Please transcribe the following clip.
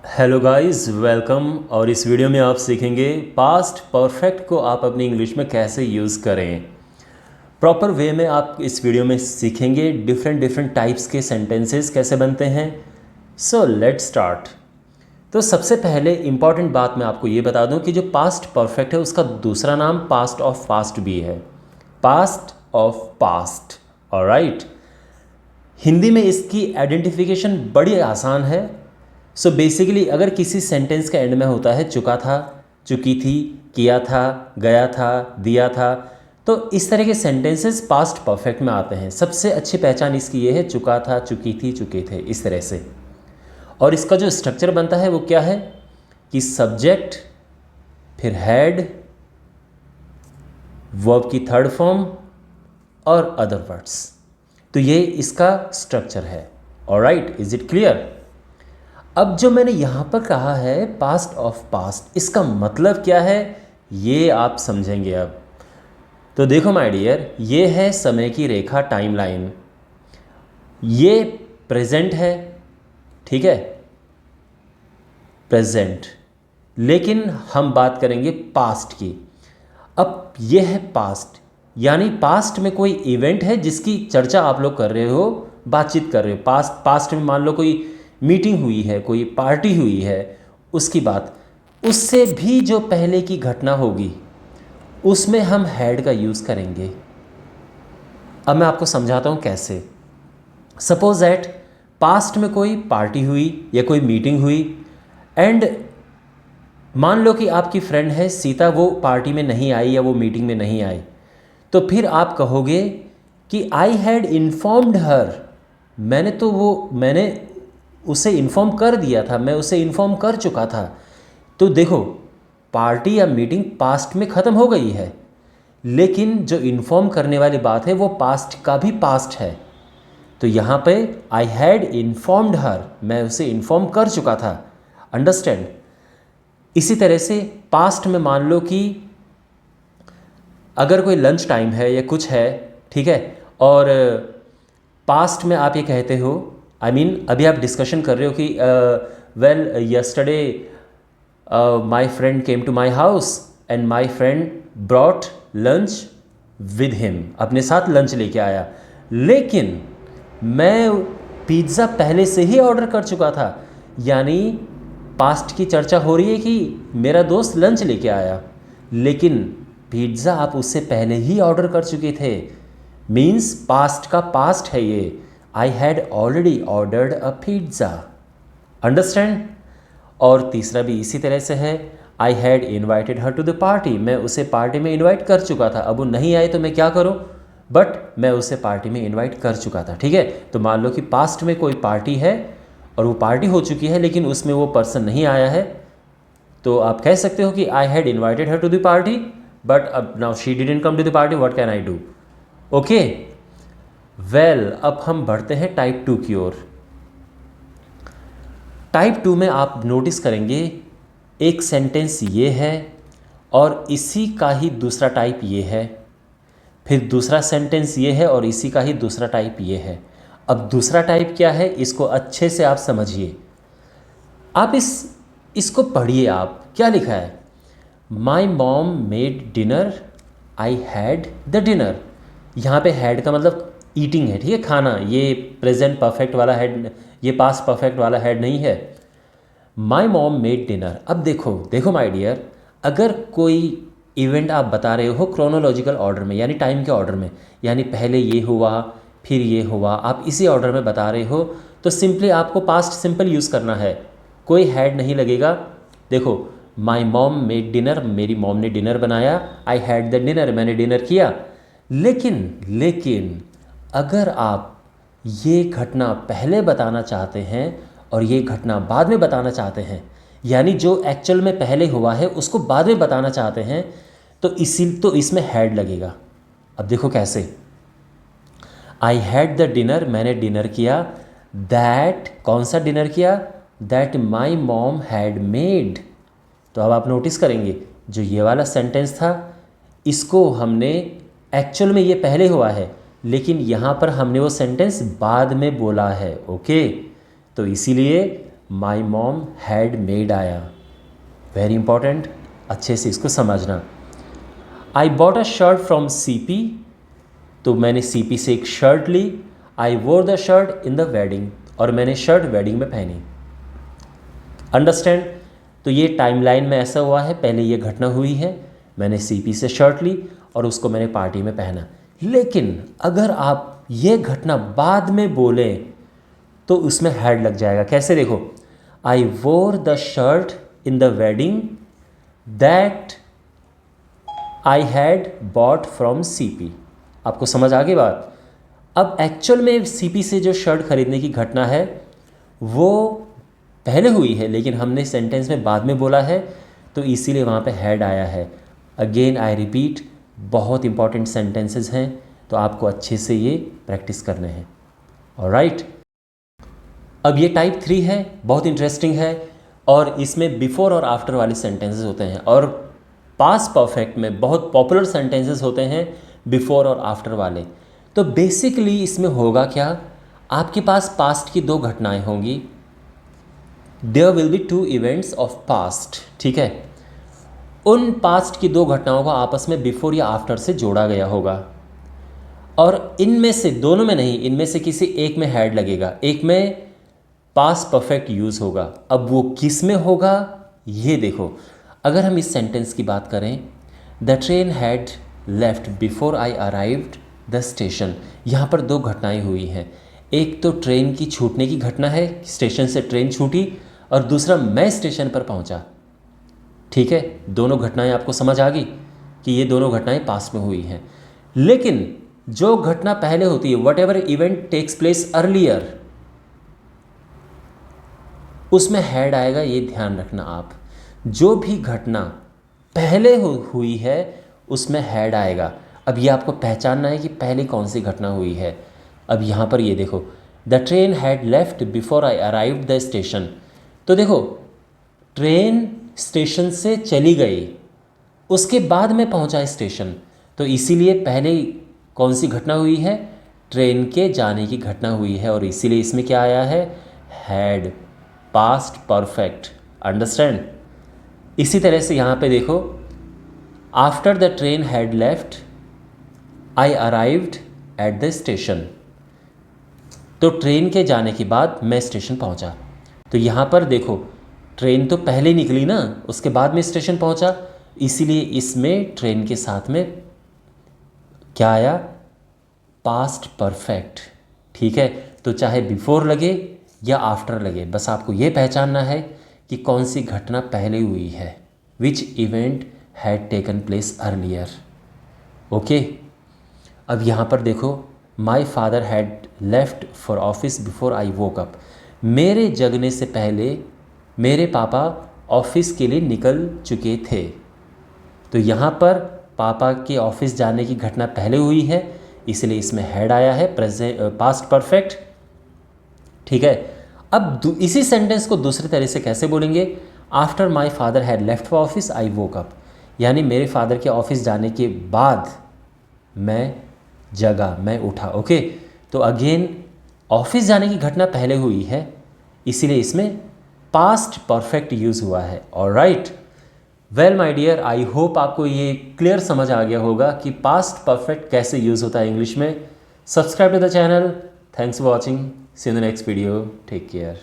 Hello guys, welcome. और इस video में आप सीखेंगे पास्ट परफेक्ट को आप अपनी इंग्लिश में कैसे यूज़ करें। प्रॉपर वे में आप इस वीडियो में सीखेंगे डिफरेंट डिफरेंट टाइप्स के सेंटेंसेस कैसे बनते हैं। So let's start. तो सबसे पहले इम्पॉर्टेंट बात मैं आपको ये बता दूं कि जो पास्ट परफेक्ट है उसका दूसरा नाम पास्ट ऑफ पास्ट भी है। Past of past, alright. Hindi में इसकी आइडेंटिफिकेशन बड़ी आसान है। सो बेसिकली अगर किसी सेंटेंस का एंड में होता है चुका था, चुकी थी, किया था, गया था, दिया था, तो इस तरह के सेंटेंसेस पास्ट परफेक्ट में आते हैं। सबसे अच्छी पहचान इसकी ये है, चुका था, चुकी थी, चुके थे, इस तरह से। और इसका जो स्ट्रक्चर बनता है वो क्या है कि सब्जेक्ट, फिर हैड, वर्ब की थर्ड फॉर्म और अदर वर्ड्स। तो ये इसका स्ट्रक्चर है। Alright, is it clear? अब जो मैंने यहाँ पर कहा है पास्ट ऑफ पास्ट, इसका मतलब क्या है ये आप समझेंगे अब। तो देखो माय डियर, ये है समय की रेखा, टाइमलाइन। ये प्रेजेंट है, ठीक है, प्रेजेंट। लेकिन हम बात करेंगे पास्ट की। अब ये है पास्ट, यानी पास्ट में कोई इवेंट है जिसकी चर्चा आप लोग कर रहे हो, बातचीत कर रहे हो। पास्ट में मान लो कोई मीटिंग हुई है, कोई पार्टी हुई है, उसकी बात। उससे भी जो पहले की घटना होगी उसमें हम हैड का यूज़ करेंगे। अब मैं आपको समझाता हूँ कैसे। सपोज दैट पास्ट में कोई पार्टी हुई या कोई मीटिंग हुई, एंड मान लो कि आपकी फ्रेंड है सीता, वो पार्टी में नहीं आई या वो मीटिंग में नहीं आई। तो फिर आप कहोगे कि आई हैड इन्फॉर्म्ड हर। मैंने उसे इन्फॉर्म कर दिया था, मैं उसे इन्फॉर्म कर चुका था। तो देखो, पार्टी या मीटिंग पास्ट में ख़त्म हो गई है, लेकिन जो इन्फॉर्म करने वाली बात है वो पास्ट का भी पास्ट है। तो यहाँ पे आई हैड इन्फॉर्म्ड हर, मैं उसे इन्फॉर्म कर चुका था। अंडरस्टैंड? इसी तरह से पास्ट में मान लो कि अगर कोई लंच टाइम है या कुछ है, ठीक है, और पास्ट में आप ये कहते हो, अभी आप डिस्कशन कर रहे हो कि well yesterday my friend came to my house and my friend brought lunch with him, अपने साथ लंच लेके आया, लेकिन मैं पिज़्ज़ा पहले से ही ऑर्डर कर चुका था। यानी पास्ट की चर्चा हो रही है कि मेरा दोस्त लंच लेके आया, लेकिन पिज़्ज़ा आप उससे पहले ही ऑर्डर कर चुके थे। मीन्स पास्ट का पास्ट है ये। I had already ordered a pizza. Understand? और तीसरा भी इसी तरह से है, I had invited her to the party, मैं उसे पार्टी में इन्वाइट कर चुका था। अब वो नहीं आए तो मैं क्या करूँ, बट मैं उसे पार्टी में इन्वाइट कर चुका था। ठीक है, तो मान लो कि पास्ट में कोई पार्टी है और वो पार्टी हो चुकी है, लेकिन उसमें वो पर्सन नहीं आया है, तो आप कह सकते हो कि I had invited her to the party but अब now she didn't come to the party, what can I do. Okay, well अब हम बढ़ते हैं टाइप 2 की ओर। टाइप 2 में आप नोटिस करेंगे एक सेंटेंस ये है और इसी का ही दूसरा टाइप ये है, फिर दूसरा सेंटेंस ये है और इसी का ही दूसरा टाइप ये है। अब दूसरा टाइप क्या है, इसको अच्छे से आप समझिए। आप इसको पढ़िए, आप क्या लिखा है, my mom made dinner, I had the dinner. यहाँ पे हैड का मतलब ईटिंग है, ठीक है, खाना। ये प्रेजेंट परफेक्ट वाला हैड, ये पास्ट परफेक्ट वाला हैड नहीं है। My mom made dinner. अब देखो देखो माय डियर, अगर कोई इवेंट आप बता रहे हो क्रोनोलॉजिकल ऑर्डर में, यानी टाइम के ऑर्डर में, यानी पहले ये हुआ फिर ये हुआ, आप इसी ऑर्डर में बता रहे हो, तो सिंपली आपको पास्ट सिंपल यूज़ करना है, कोई हैड नहीं लगेगा। देखो, माई मॉम मेड डिनर, मेरी मॉम ने डिनर बनाया, आई हैड द डिनर, मैंने डिनर किया। लेकिन अगर आप ये घटना पहले बताना चाहते हैं और ये घटना बाद में बताना चाहते हैं, यानी जो एक्चुअल में पहले हुआ है उसको बाद में बताना चाहते हैं, तो इसमें हैड लगेगा। अब देखो कैसे, आई हैड द डिनर, मैंने डिनर किया, दैट, कौन सा डिनर किया, that my mom had made. तो अब आप नोटिस करेंगे जो ये वाला सेंटेंस था, इसको हमने एक्चुअल में ये पहले हुआ है, लेकिन यहाँ पर हमने वो सेंटेंस बाद में बोला है। ओके, तो इसीलिए माई मॉम हैड मेड आया, वेरी इंपॉर्टेंट, अच्छे से इसको समझना। I bought a shirt from CP, तो मैंने CP से एक शर्ट ली। I wore the shirt in the wedding, और मैंने शर्ट वेडिंग में पहनी। अंडरस्टैंड? तो ये टाइमलाइन में ऐसा हुआ है, पहले ये घटना हुई है, मैंने CP से शर्ट ली और उसको मैंने पार्टी में पहना। लेकिन अगर आप ये घटना बाद में बोलें तो उसमें हैड लग जाएगा। कैसे? देखो, I wore the shirt in the wedding that I had bought from CP। आपको समझ आ गई बात? अब एक्चुअल में CP से जो शर्ट खरीदने की घटना है वो पहले हुई है, लेकिन हमने सेंटेंस में बाद में बोला है, तो इसीलिए वहाँ पे हैड आया है। अगेन आई रिपीट, बहुत इंपॉर्टेंट सेंटेंसेस हैं, तो आपको अच्छे से ये प्रैक्टिस करने हैं। ऑलराइट, अब ये टाइप 3 है, बहुत इंटरेस्टिंग है, और इसमें बिफोर और आफ्टर वाले सेंटेंसेस होते हैं, और पास्ट परफेक्ट में बहुत पॉपुलर सेंटेंसेस होते हैं बिफोर और आफ्टर वाले। तो बेसिकली इसमें होगा क्या, आपके पास पास्ट की 2 घटनाएं होंगी। There will be 2 events of past, ठीक है। उन पास्ट की 2 घटनाओं को आपस में बिफोर या आफ्टर से जोड़ा गया होगा, और इनमें से दोनों में नहीं, इनमें से किसी एक में हैड लगेगा, एक में पास्ट परफेक्ट यूज़ होगा। अब वो किस में होगा ये देखो। अगर हम इस सेंटेंस की बात करें, the train had left before I arrived the station, यहाँ पर 2 घटनाएं हुई हैं। एक तो ट्रेन की छूटने की घटना है, स्टेशन से ट्रेन छूटी, और दूसरा मैं स्टेशन पर पहुँचा। ठीक है, दोनों घटनाएं आपको समझ आ गई कि ये दोनों घटनाएं पास्ट में हुई हैं। लेकिन जो घटना पहले होती है, whatever event takes place earlier, उसमें हैड आएगा, ये ध्यान रखना आप। जो भी घटना पहले हुई है उसमें हैड आएगा। अब ये आपको पहचानना है कि पहले कौन सी घटना हुई है। अब यहाँ पर ये देखो, the train had left before I arrived the station. तो देखो, ट्रेन स्टेशन से चली गई, उसके बाद में पहुँचा स्टेशन, तो इसीलिए पहले कौन सी घटना हुई है, ट्रेन के जाने की घटना हुई है, और इसीलिए इसमें क्या आया है, हैड, पास्ट परफेक्ट। अंडरस्टैंड? इसी तरह से यहाँ पे देखो, after the train had left I arrived at the station, तो ट्रेन के जाने के बाद मैं स्टेशन पहुँचा। तो यहाँ पर देखो, ट्रेन तो पहले निकली ना, उसके बाद में स्टेशन पहुँचा, इसीलिए इसमें ट्रेन के साथ में क्या आया, पास्ट परफेक्ट। ठीक है, तो चाहे बिफोर लगे या आफ्टर लगे, बस आपको ये पहचानना है कि कौन सी घटना पहले हुई है, which event had taken place earlier. Okay, अब यहाँ पर देखो, my father had left for office before I woke up, मेरे जगने से पहले मेरे पापा ऑफिस के लिए निकल चुके थे। तो यहाँ पर पापा के ऑफिस जाने की घटना पहले हुई है, इसलिए इसमें हैड आया है, पास्ट परफेक्ट। ठीक है, अब इसी सेंटेंस को दूसरे तरह से कैसे बोलेंगे, after my father had left for office I woke up, यानी मेरे फादर के ऑफिस जाने के बाद मैं जगा, मैं उठा। ओके, तो अगेन ऑफिस जाने की घटना पहले हुई है, इसीलिए इसमें पास्ट परफेक्ट यूज़ हुआ है। Alright, well my dear, I hope आपको ये क्लियर समझ आ गया होगा कि पास्ट परफेक्ट कैसे यूज़ होता है इंग्लिश में। Subscribe to the channel, thanks for watching, see you in the next video, take care.